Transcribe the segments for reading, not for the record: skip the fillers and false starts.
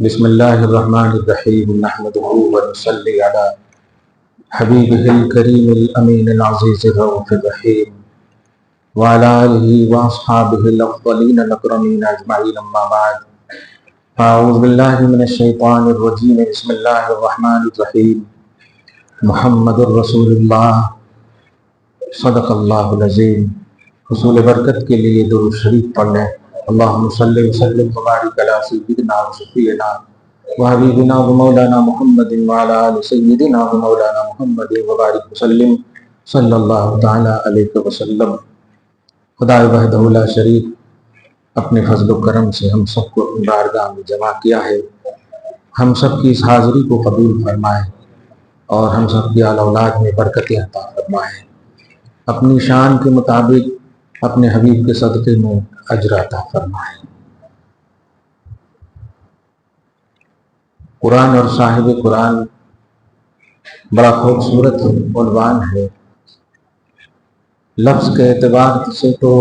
بسم اللہ الرحمن الرحیم نحمده ونصلی علی حبیبہ الکریم الامین العزیز الرؤوف الرحیم وعلی آلہ واصحابہ الافضلین الاکرمین اجمعین اما بعد اعوذ باللہ من الشیطان الرجیم بسم اللہ الرحمن الرحیم محمد الرسول اللہ صدق اللہ العظیم۔ حصول برکت کے لیے درود شریف پڑھ لیں۔ اللہم صلی وسلم وبارک علی سیدنا و شفیعنا و حبیبنا و مولانا محمد وعلی آل سیدنا و مولانا محمد وبارک وسلم صلی اللہ تعالی علیہ وسلم۔ خدا وحدہ لا شریک اپنے فضل و کرم سے ہم سب کو اپنی بارگاہ میں جمع کیا ہے۔ ہم سب کی اس حاضری کو قبول فرمائے اور ہم سب کی آل اولاد میں برکتیں عطا فرمائے۔ اپنی شان کے مطابق اپنے حبیب کے صدقے میں اجر عطا فرمائے۔ قرآن اور صاحب قرآن بڑا خوبصورت عنوان ہے۔ لفظ کے اعتبار سے تو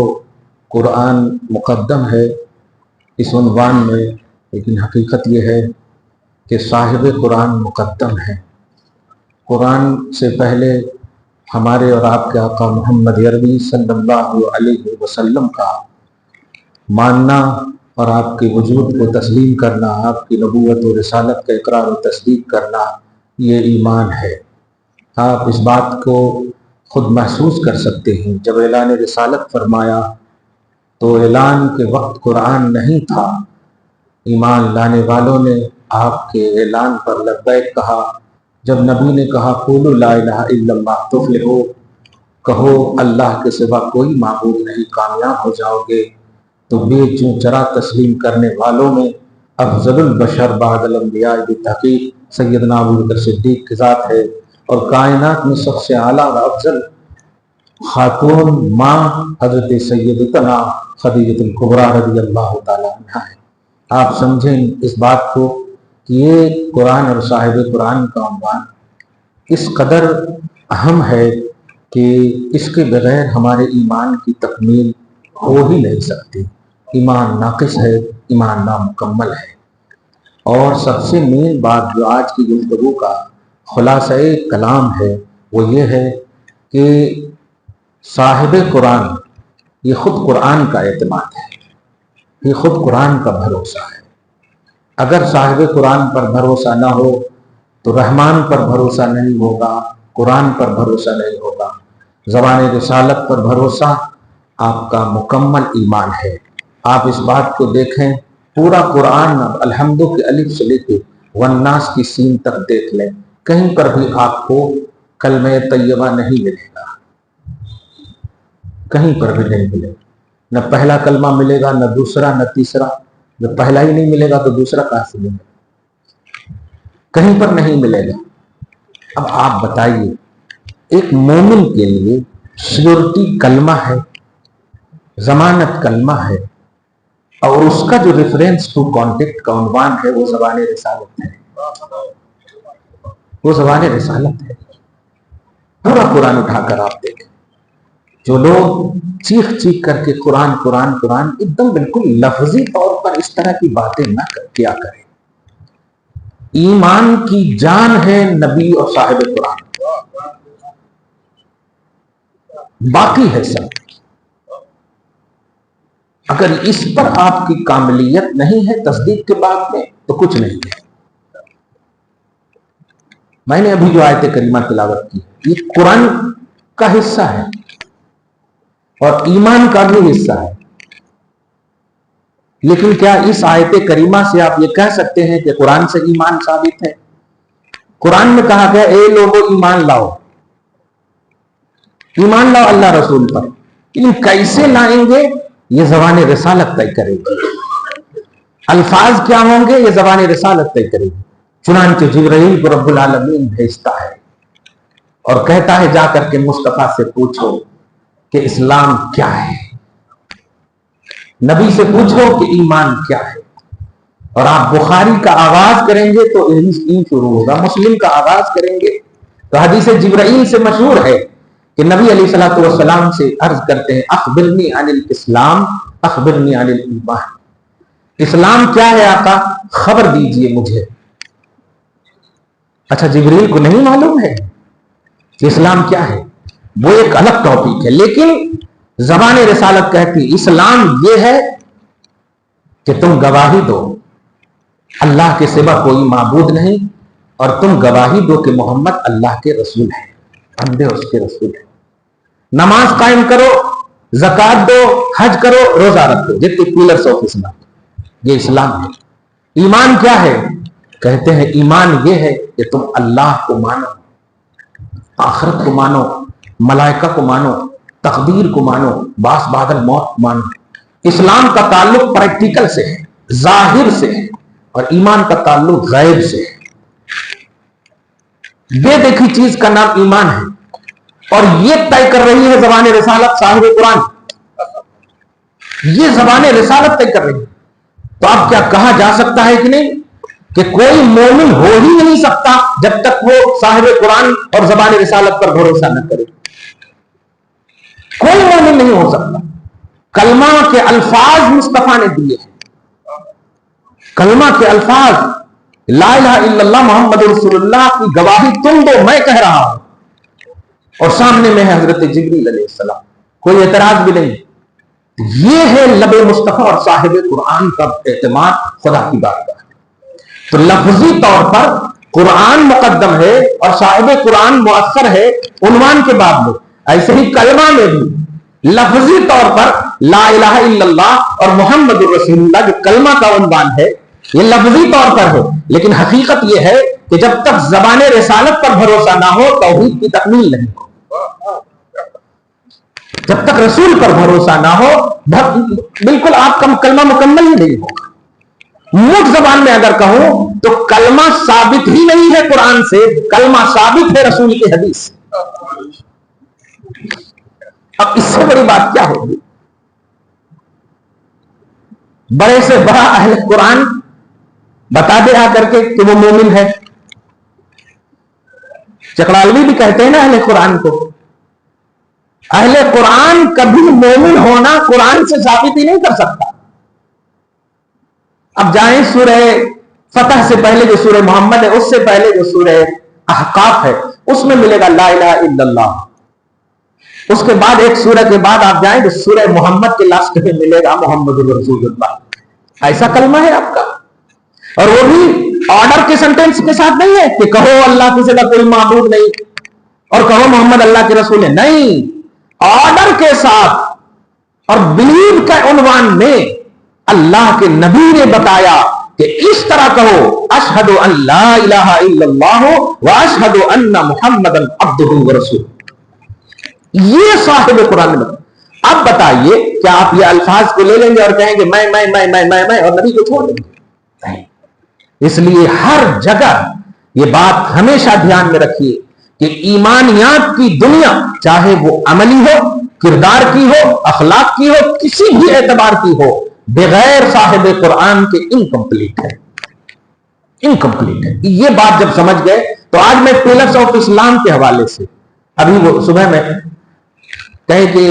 قرآن مقدم ہے اس عنوان میں، لیکن حقیقت یہ ہے کہ صاحب قرآن مقدم ہے۔ قرآن سے پہلے ہمارے اور آپ کے آقا محمد عربی صلی اللہ علیہ وسلم کا ماننا اور آپ کے وجود کو تسلیم کرنا، آپ کی نبوت و رسالت کا اقرار و تصدیق کرنا، یہ ایمان ہے۔ آپ اس بات کو خود محسوس کر سکتے ہیں۔ جب اعلان رسالت فرمایا تو اعلان کے وقت قرآن نہیں تھا۔ ایمان لانے والوں نے آپ کے اعلان پر لبیک کہا۔ جب نبی نے کہا قولوا لا الہ الا اللہ تفلحوا، کہو اللہ کے سوا کوئی معبود نہیں، کامیاب ہو جاؤ گے، تو بے چوں چرا تسلیم کرنے والوں میں افضل البشر بعد الانبیاء بالتحقیق سیدنا ابو بکر صدیق کی ذات ہے، اور کائنات میں سب سے اعلیٰ و افضل خاتون ماں حضرت سیدتنا خدیجہ الکبریٰ رضی اللہ تعالیٰ عنہا ہے۔ آپ سمجھیں اس بات کو کہ یہ قرآن اور صاحب قرآن کا عنوان اس قدر اہم ہے کہ اس کے بغیر ہمارے ایمان کی تکمیل ہو ہی نہیں سکتی۔ ایمان ناقص ہے، ایمان نامکمل ہے۔ اور سب سے مین بات جو آج کی گفتگو کا خلاصہ کلام ہے وہ یہ ہے کہ صاحب قرآن یہ خود قرآن کا اعتماد ہے، یہ خود قرآن کا بھروسہ ہے۔ اگر صاحب قرآن پر بھروسہ نہ ہو تو رحمان پر بھروسہ نہیں ہوگا، قرآن پر بھروسہ نہیں ہوگا۔ زبان رسالت پر بھروسہ آپ کا مکمل ایمان ہے۔ آپ اس بات کو دیکھیں، پورا قرآن الحمد کے الف سے لے کے والناس کی سین تک دیکھ لیں، کہیں پر بھی آپ کو کلمہ طیبہ نہیں ملے گا، کہیں پر بھی نہیں ملے گا۔ نہ پہلا کلمہ ملے گا، نہ دوسرا، نہ تیسرا۔ جب پہلا ہی نہیں ملے گا تو دوسرا کہاں سے ملے گا؟ کہیں پر نہیں ملے گا۔ اب آپ بتائیے، ایک مومن کے لیے شیورٹی کلمہ ہے، ضمانت کلمہ ہے، اور اس کا جو ریفرنس ٹو کانٹیکٹ کا عنوان ہے وہ زبان رسالت ہے، وہ زبان رسالت ہے۔ پورا قرآن اٹھا کر آپ دیکھیں، جو لوگ چیخ چیخ کر کے قرآن قرآن قرآن ایک دم بالکل لفظی طور پر اس طرح کی باتیں نہ کیا کریں۔ ایمان کی جان ہے نبی اور صاحب قرآن، باقی ہے سب۔ اگر اس پر آپ کی کاملیت نہیں ہے تصدیق کے بعد میں تو کچھ نہیں ہے۔ میں نے ابھی جو آیت کریمہ تلاوت کی یہ قرآن کا حصہ ہے اور ایمان کا بھی حصہ ہے، لیکن کیا اس آیت کریمہ سے آپ یہ کہہ سکتے ہیں کہ قرآن سے ایمان ثابت ہے؟ قرآن میں کہا گیا اے لوگو ایمان لاؤ، ایمان لاؤ اللہ رسول پر، لیکن کیسے لائیں گے یہ زبان رسالت طے کرے گی۔ الفاظ کیا ہوں گے یہ زبان رسالت طے کرے گی۔ چنانچہ جبرائیل کو رب العالمین بھیجتا ہے اور کہتا ہے جا کر کے مصطفیٰ سے پوچھو کہ اسلام کیا ہے، نبی سے پوچھو کہ ایمان کیا ہے۔ اور آپ بخاری کا آغاز کریں گے تو این شروع ہوگا، مسلم کا آغاز کریں گے تو حدیث جبرائیل سے مشہور ہے کہ نبی علیہ الصلوۃ والسلام سے عرض کرتے ہیں اخبرنی عن الاسلام اخبرنی عن الایمان، اسلام کیا ہے آقا؟ خبر دیجئے مجھے۔ اچھا جبریل کو نہیں معلوم ہے کہ اسلام کیا ہے؟ وہ ایک الگ ٹاپک ہے، لیکن زبان رسالت کہتی اسلام یہ ہے کہ تم گواہی دو اللہ کے سوا کوئی معبود نہیں، اور تم گواہی دو کہ محمد اللہ کے رسول ہے، بندے اس کے رسول ہے۔ نماز قائم کرو، زکات دو، حج کرو، روزہ رکھو، جتنے پلرز آف اسلام، یہ اسلام ہے۔ ایمان کیا ہے؟ کہتے ہیں ایمان یہ ہے کہ تم اللہ کو مانو، آخرت کو مانو، ملائکہ کو مانو، تقدیر کو مانو، باس بعد الموت کو مانو۔ اسلام کا تعلق پریکٹیکل سے ہے، ظاہر سے ہے، اور ایمان کا تعلق غیب سے ہے۔ بے دیکھی چیز کا نام ایمان ہے، اور یہ طے کر رہی ہے زبان رسالت صاحب قرآن، یہ زبان رسالت طے کر رہی ہے۔ تو اب کیا کہا جا سکتا ہے کہ نہیں کہ کوئی مومن ہو ہی نہیں سکتا جب تک وہ صاحب قرآن اور زبان رسالت پر بھروسہ نہ کرے؟ کوئی مومن نہیں ہو سکتا۔ کلمہ کے الفاظ مصطفیٰ نے دیے ہیں، کلمہ کے الفاظ، لا الہ الا اللہ محمد رسول اللہ کی گواہی تم دو، میں کہہ رہا ہوں، اور سامنے میں ہے حضرت جبریل علیہ السلام، کوئی اعتراض بھی نہیں۔ یہ ہے لب مصطفیٰ اور صاحب قرآن کا اعتماد خدا کی بات کا۔ تو لفظی طور پر قرآن مقدم ہے اور صاحب قرآن مؤخر ہے عنوان کے بعد میں، ایسے ہی کلمہ میں بھی لفظی طور پر لا الہ الا اللہ اور محمد رسول اللہ جو کلمہ کا عنوان ہے یہ لفظی طور پر ہے، لیکن حقیقت یہ ہے کہ جب تک زبان رسالت پر بھروسہ نہ ہو توحید کی تکمیل نہیں ہو، جب تک رسول پر بھروسہ نہ ہو بالکل آپ کا کلمہ مکمل ہی نہیں ہوگا۔ مٹھ زبان میں اگر کہوں تو کلمہ ثابت ہی نہیں ہے قرآن سے، کلمہ ثابت ہے رسول کی حدیث سے۔ اب اس سے بڑی بات کیا ہوگی؟ بڑے سے بڑا اہل قرآن بتا دے آ کر کے کہ وہ مومن ہے۔ چکڑالوی بھی کہتے ہیں نا اہل قرآن کو، اہل قرآن کبھی مومن ہونا قرآن سے ثابت ہی نہیں کر سکتا۔ اب جائیں سورہ فتح سے پہلے جو سورہ محمد ہے، اس سے پہلے جو سورہ احقاف ہے، اس میں ملے گا لا الہ الا اللہ۔ اس کے بعد ایک سورہ کے بعد آپ جائیں تو سورہ محمد کے لاسٹ میں ملے گا محمد رسول اللہ۔ ایسا کلمہ ہے آپ کا، اور وہ بھی آرڈر کے سینٹینس کے ساتھ نہیں ہے کہ کہو اللہ کے سوا کوئی معبود نہیں اور کہو محمد اللہ کے رسول ہے، نہیں، آرڈر کے ساتھ اور بلیو کا عنوان میں اللہ کے نبی نے بتایا کہ اس طرح کہو اشہد ان لا الہ الا اللہ واشہد ان محمدا عبدہ ورسولہ۔ یہ صاحب قرآن نے بتایا۔ اب بتائیے کیا آپ یہ الفاظ کو لے لیں گے اور کہیں گے میں اور نبی کو چھوڑ دیں گے؟ نہیں۔ اس لیے ہر جگہ یہ بات ہمیشہ دھیان میں رکھیے کہ ایمانیات کی دنیا چاہے وہ عملی ہو، کردار کی ہو، اخلاق کی ہو، کسی بھی اعتبار کی ہو، بغیر صاحب قرآن کے انکمپلیٹ ہے، انکمپلیٹ ہے۔ یہ بات جب سمجھ گئے تو آج میں پلرز آف اسلام کے حوالے سے ابھی وہ صبح میں کہے کہ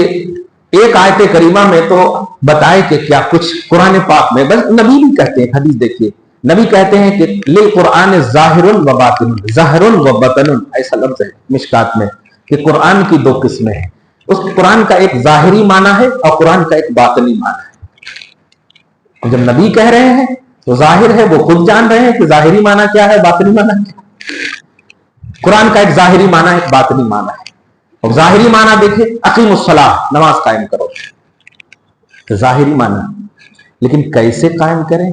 ایک آیت کریمہ میں تو بتائے کہ کیا کچھ قرآن پاک میں، بس نبی بھی کہتے ہیں، حدیث دیکھیے، نبی کہتے ہیں کہ للقرآن ظاہر و باطن، ظاہر و بطن، ایسا لفظ ہے مشکات میں کہ قرآن کی دو قسمیں ہیں۔ اس قرآن کا ایک ظاہری معنی ہے اور قرآن کا ایک باطنی معنی ہے۔ جب نبی کہہ رہے ہیں تو ظاہر ہے، وہ خود جان رہے ہیں کہ ظاہری معنی کیا ہے، باطنی معنی کیا ہے۔ قرآن کا ایک ظاہری معنی ہے، ایک باطنی معنی ہے۔ اور ظاہری معنی دیکھیں اقیم الصلاۃ، نماز قائم کرو، ظاہری معنی، لیکن کیسے قائم کریں؟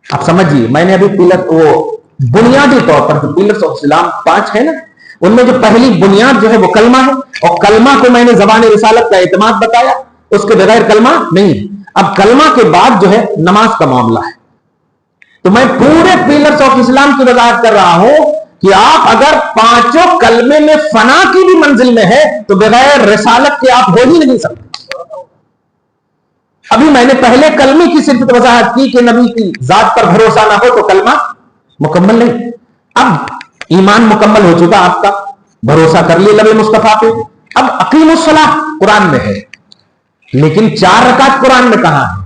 آپ سمجھیے، میں نے ابھی وہ بنیادی طور پر پلرز آف اسلام 5 ہے نا، ان میں جو پہلی بنیاد جو ہے وہ کلمہ ہے، اور کلمہ کو میں نے زبان رسالت کا اعتماد بتایا، اس کے بغیر کلمہ نہیں۔ اب کلمہ کے بعد جو ہے نماز کا معاملہ ہے۔ تو میں پورے پلرز آف اسلام کی وضاحت کر رہا ہوں کہ آپ اگر 5 کلمے میں فنا کی بھی منزل میں ہے تو بغیر رسالت کے آپ ہو ہی نہیں سکتے۔ ابھی میں نے پہلے کلمے کی صرف وضاحت کی کہ نبی کی ذات پر بھروسہ نہ ہو تو کلمہ مکمل نہیں۔ اب ایمان مکمل ہو چکا آپ کا، بھروسہ کر لیے لب مصطفیٰ پہ۔ اب اقیم الصلاۃ قرآن میں ہے، لیکن 4 رکعت قرآن میں کہاں ہے؟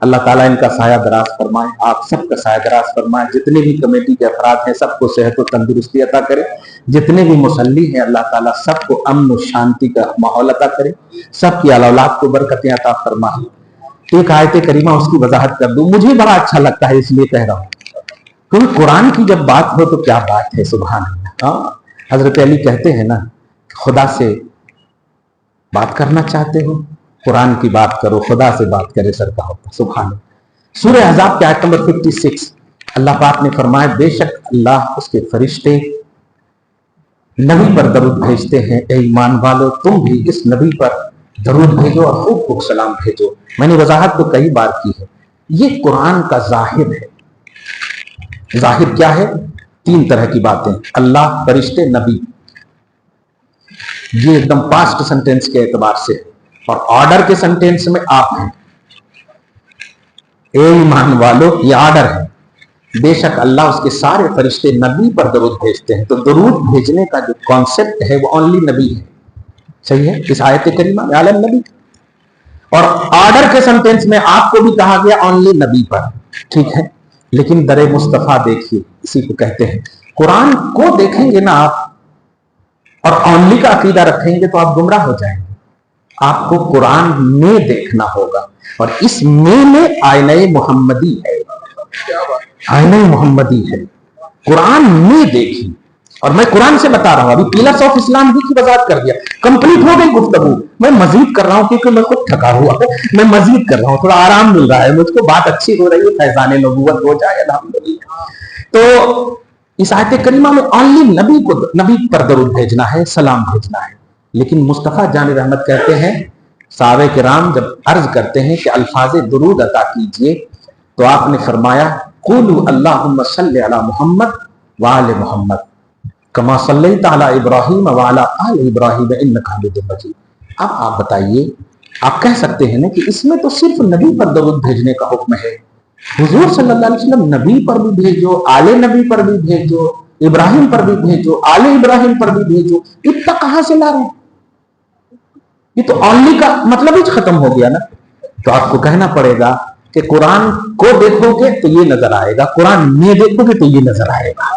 اللہ تعالیٰ ان کا سایہ دراز فرمائے, آپ سب کا سایہ دراز فرمائے. جتنے بھی کمیٹی کے افراد ہیں سب کو صحت و تندرستی عطا کرے. جتنے بھی مصلی ہیں اللہ تعالیٰ سب کو امن و شانتی کا ماحول عطا کرے. سب کی اولاد کو برکتیں عطا فرمائے. ایک آیت کریمہ اس کی وضاحت کر دوں, مجھے بڑا اچھا لگتا ہے اس لیے کہہ رہا ہوں, کیونکہ قرآن کی جب بات ہو تو کیا بات ہے, سبحان اللہ. حضرت علی کہتے ہیں نا, خدا سے بات کرنا چاہتے ہو قرآن کی بات کرو, خدا سے بات کرے سر کا ہوتا. سبحان اللہ. سورہ احزاب کے آیت نمبر 56 اللہ پاک نے فرمایا, بے شک اللہ اس کے فرشتے نبی پر درود بھیجتے ہیں, اے ایمان والو تم بھی اس نبی پر درود بھیجو اور خوب خوب سلام بھیجو. میں نے وضاحت تو کئی بار کی ہے, یہ قرآن کا ظاہر ہے. ظاہر کیا ہے؟ 3 طرح کی باتیں, اللہ, فرشتے, نبی. یہ ایک دم پاسٹ سینٹینس کے اعتبار سے, اور آرڈر کے سینٹینس میں آپ ہیں. اے ایمان والو یہ آرڈر ہے. بے شک اللہ اس کے سارے فرشتے نبی پر درود بھیجتے ہیں. تو درود بھیجنے کا جو کانسیپٹ ہے وہ اونلی نبی ہے. صحیح ہے, اس آیت کریمہ میں عالم نبی. اور آرڈر کے سینٹینس میں آپ کو بھی کہا گیا اونلی نبی پر. ٹھیک ہے, لیکن در مصطفیٰ دیکھیے, اسی کو کہتے ہیں. قرآن کو دیکھیں گے نا آپ اور اونلی کا عقیدہ رکھیں گے تو آپ گمراہ ہو جائیں گے. آپ کو قرآن میں دیکھنا ہوگا, اور اس میں آئینہ محمدی ہے. آئینہ محمدی ہے, قرآن میں دیکھی. اور میں قرآن سے بتا رہا ہوں, ابھی پیلرز آف اسلام کی وضاحت کر دیا, کمپلیٹ ہو گئی گفتگو. میں مزید کر رہا ہوں کیونکہ میں خود تھکا ہوا ہوں, میں مزید کر رہا ہوں, تھوڑا آرام مل رہا ہے مجھ کو, بات اچھی ہو رہی ہے, فیضان نبوت ہو جائے الحمدللہ. تو اس آیت کریمہ میں اونلی نبی پر درود بھیجنا ہے, سلام بھیجنا ہے. لیکن مصطفیٰ جان رحمت کہتے ہیں, صحابہ کرام جب عرض کرتے ہیں کہ الفاظ درود عطا کیجئے, تو آپ نے فرمایا قولوا اللہم صلی علی محمد وآل محمد کما صلیت علی ابراہیم وعلی آل ابراہیم انک حمید مجید. اب آپ بتائیے, آپ کہہ سکتے ہیں نا کہ اس میں تو صرف نبی پر درود بھیجنے کا حکم ہے. حضور صلی اللہ علیہ وسلم نبی پر بھی بھیجو, آل نبی پر بھی بھیجو, ابراہیم پر بھی بھیجو, آل ابراہیم پر بھی بھیجو, اتنا کہاں سے لا رہے ہیں؟ یہ تو اونلی کا مطلب ہی ختم ہو گیا نا. تو آپ کو کہنا پڑے گا کہ قرآن کو دیکھو گے تو یہ نظر آئے گا, قرآن میں دیکھو گے تو یہ نظر آئے گا.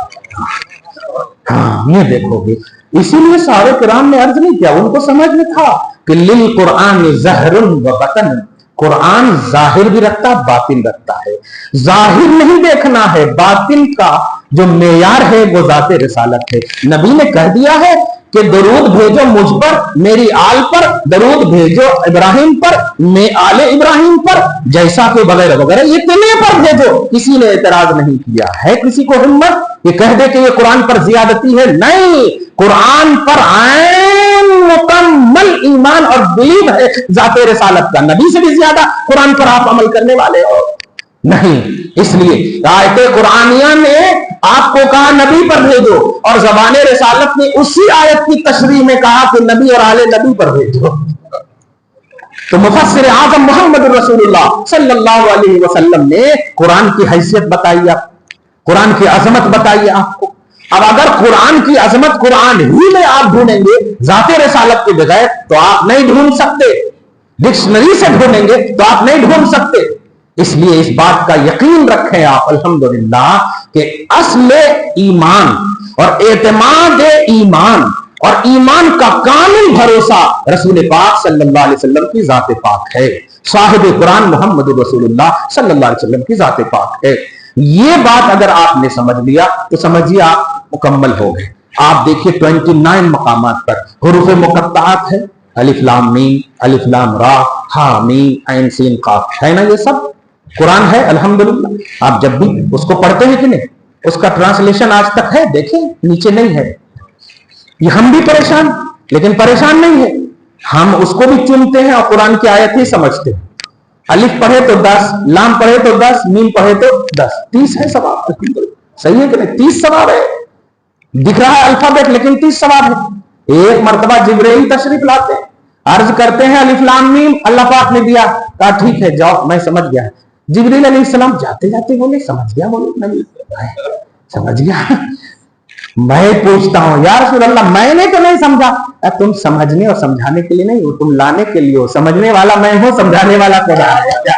ہاں یہ دیکھو گے. اسی لیے صحابہ کرام نے عرض نہیں کیا, ان کو سمجھ میں تھا کہ للقرآن ظاہر و باطن, قرآن ظاہر بھی رکھتا باطن رکھتا ہے. ظاہر نہیں دیکھنا ہے, باطن کا جو معیار ہے وہ ذات رسالت ہے. نبی نے کہہ دیا ہے کہ درود بھیجو مجھ پر, میری آل پر, درود بھیجو ابراہیم پر, میں آل ابراہیم پر, جیسا کہ وغیرہ وغیرہ, اتنے پر بھیجو. کسی نے اعتراض نہیں کیا ہے. کسی کو ہمت یہ کہہ دے کہ یہ قرآن پر زیادتی ہے؟ نہیں, قرآن پر عین مکمل ایمان اور بلیو ہے ذات رسالت کا. نبی سے بھی زیادہ قرآن پر آپ عمل کرنے والے ہو نہیں. اس لیے آیت قرآنیہ نے آپ کو کہا نبی پر بھیجو, اور زبان رسالت نے اسی آیت کی تشریح میں کہا کہ نبی اور آل نبی پر بھیجو. تو مفسر اعظم محمد رسول اللہ صلی اللہ علیہ وسلم نے قرآن کی حیثیت بتائی, آپ قرآن کی عظمت بتائی آپ کو. اب اگر قرآن کی عظمت قرآن ہی میں آپ ڈھونڈیں گے ذات رسالت کے بغیر تو آپ نہیں ڈھونڈ سکتے. ڈکشنری سے ڈھونڈیں گے تو آپ نہیں ڈھونڈ سکتے. اس لیے اس بات کا یقین رکھیں آپ الحمدللہ کہ اصل ایمان اور اعتماد ایمان اور ایمان کا کامل بھروسہ رسول پاک صلی اللہ علیہ وسلم کی ذات پاک ہے. صاحب قرآن محمد رسول اللہ صلی اللہ علیہ وسلم کی ذات پاک ہے. یہ بات اگر آپ نے سمجھ لیا تو سمجھیے آپ مکمل ہو گئے. آپ دیکھیے 29 مقامات پر حروف مقطعات ہے, الف لام میم, الف لام را, ہا میم عین سین قاف, ہے نا, یہ سب قرآن ہے الحمدللہ. آپ جب بھی اس کو پڑھتے ہیں کہ نہیں, اس کا ٹرانسلیشن آج تک ہے, دیکھیں نیچے نہیں ہے. یہ ہم بھی پریشان, لیکن پریشان نہیں ہے, ہم اس کو بھی چنتے ہیں اور قرآن کی آیت ہی سمجھتے ہیں. الف پڑھے تو 10, لام پڑھے تو 10, میم پڑھے تو 10, 30 ہے ثواب. صحیح ہے کہ نہیں, 30 ثواب ہے. دکھ رہا ہے الفابیٹ لیکن 30 ثواب ہے. ایک مرتبہ جبرائیل تشریف لاتے ہیں, عرض کرتے ہیں الف لام میم, اللہ پاک نے دیا, کہا ٹھیک ہے جاؤ میں سمجھ گیا. جبریل علیہ السلام جاتے جاتے بولے سمجھ گیا, بولے نبی سمجھ گیا. میں پوچھتا ہوں یا رسول اللہ میں نے تو نہیں سمجھا. تم سمجھنے اور سمجھانے کے لیے نہیں ہو, تم لانے کے لیے ہو. سمجھنے والا میں ہوں, سمجھانے والا خدا ہے.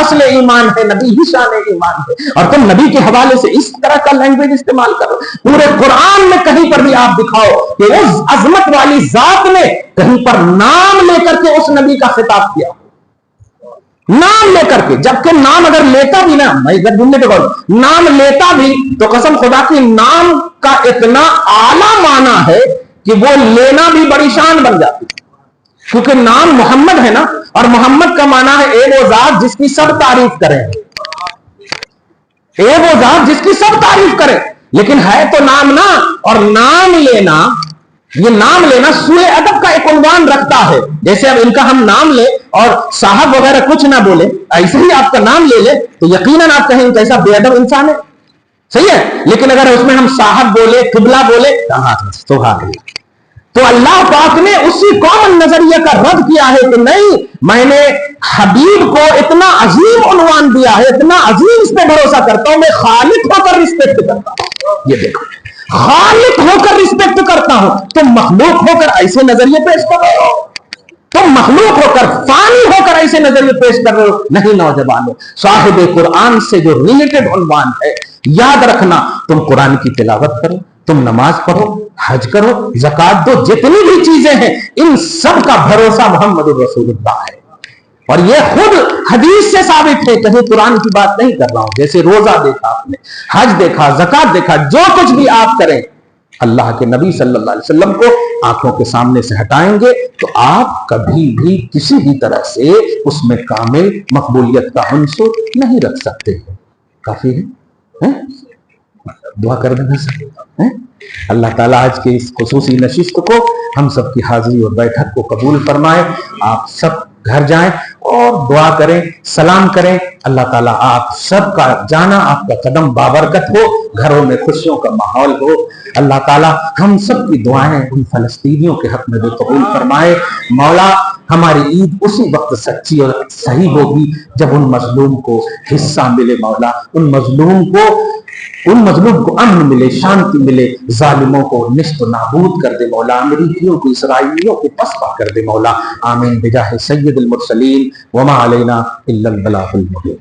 اصل ایمان ہے, نبی ہی شان ایمان ہے, اور تم نبی کے حوالے سے اس طرح کا لینگویج استعمال کرو. پورے قرآن میں کہیں پر بھی آپ دکھاؤ کہ اس عظمت والی ذات نے کہیں پر نام لے کر کے اس نبی کا خطاب کیا, نام لے کر کے, جبکہ نام اگر لیتا بھی نا, میں اگر جملے پہ کہوں نام لیتا بھی تو قسم خدا کی نام کا اتنا اعلیٰ معنی ہے کہ وہ لینا بھی بڑی شان بن جاتی, کیونکہ نام محمد ہے نا, اور محمد کا معنی ہے اے وہ ذات جس کی سب تعریف کریں, اے وہ ذات جس کی سب تعریف کرے. لیکن ہے تو نام نا, اور نام لینا, یہ نام لینا سوء ادب کا ایک عنوان رکھتا ہے. جیسے اب ان کا ہم نام لے اور صاحب وغیرہ کچھ نہ بولے, ایسے ہی آپ کا نام لے لے تو یقیناً آپ کہیں کیسا بے ادب انسان ہے, صحیح ہے. لیکن اگر اس میں ہم صاحب بولے, قبلہ بولے, سبحان اللہ, تو اللہ پاک نے اسی کامن نظریے کا رد کیا ہے کہ نہیں, میں نے حبیب کو اتنا عظیم عنوان دیا ہے, اتنا عظیم اس پہ بھروسہ کرتا ہوں, میں خالق ہو کر رسپیکٹ کرتا ہوں. یہ دیکھو, خالق ہو کر رسپیکٹ کرتا ہوں, تم مخلوق ہو کر ایسے نظریے پیش کر رہے ہو, تم مخلوق ہو کر, فانی ہو کر ایسے نظریے پیش کر رہے ہو. نہیں نوجوانوں, صاحب قرآن سے جو ریلیٹڈ عنوان ہے, یاد رکھنا, تم قرآن کی تلاوت کرو, تم نماز پڑھو, حج کرو, زکات دو, جتنی بھی چیزیں ہیں ان سب کا بھروسہ محمد رسول اللہ ہے. اور یہ خود حدیث سے ثابت ہے, کہیں قرآن کی بات نہیں کر رہا ہوں. جیسے روزہ دیکھا آپ نے, حج دیکھا, زکات دیکھا, جو کچھ بھی آپ کریں اللہ کے نبی صلی اللہ علیہ وسلم کو آنکھوں کے سامنے سے ہٹائیں گے تو آپ کبھی بھی کسی بھی طرح سے اس میں کامل مقبولیت کا عنصر نہیں رکھ سکتے. کافی ہے, دعا کر دینا سر. اللہ تعالیٰ آج کے اس خصوصی نشست کو, ہم سب کی حاضری اور بیٹھک کو قبول فرمائے. آپ سب گھر جائیں اور دعا کریں, سلام کریں. اللہ تعالیٰ آپ سب کا جانا, آپ کا قدم بابرکت ہو, گھروں میں خوشیوں کا ماحول ہو. اللہ تعالیٰ ہم سب کی دعائیں ان فلسطینیوں کے حق میں بھی قبول فرمائے. مولا, ہماری عید اسی وقت سچی اور صحیح ہوگی جب ان مظلوم کو حصہ ملے. مولا, ان مظلوم کو امن ملے, شانتی ملے, ظالموں کو نیست و نابود کر دے. مولا, امریکیوں کو, اسرائیلیوں کو پسپا کر دے. مولا, آمین بجاہ سید المرسلین وما علینا الا البلاغ المبین.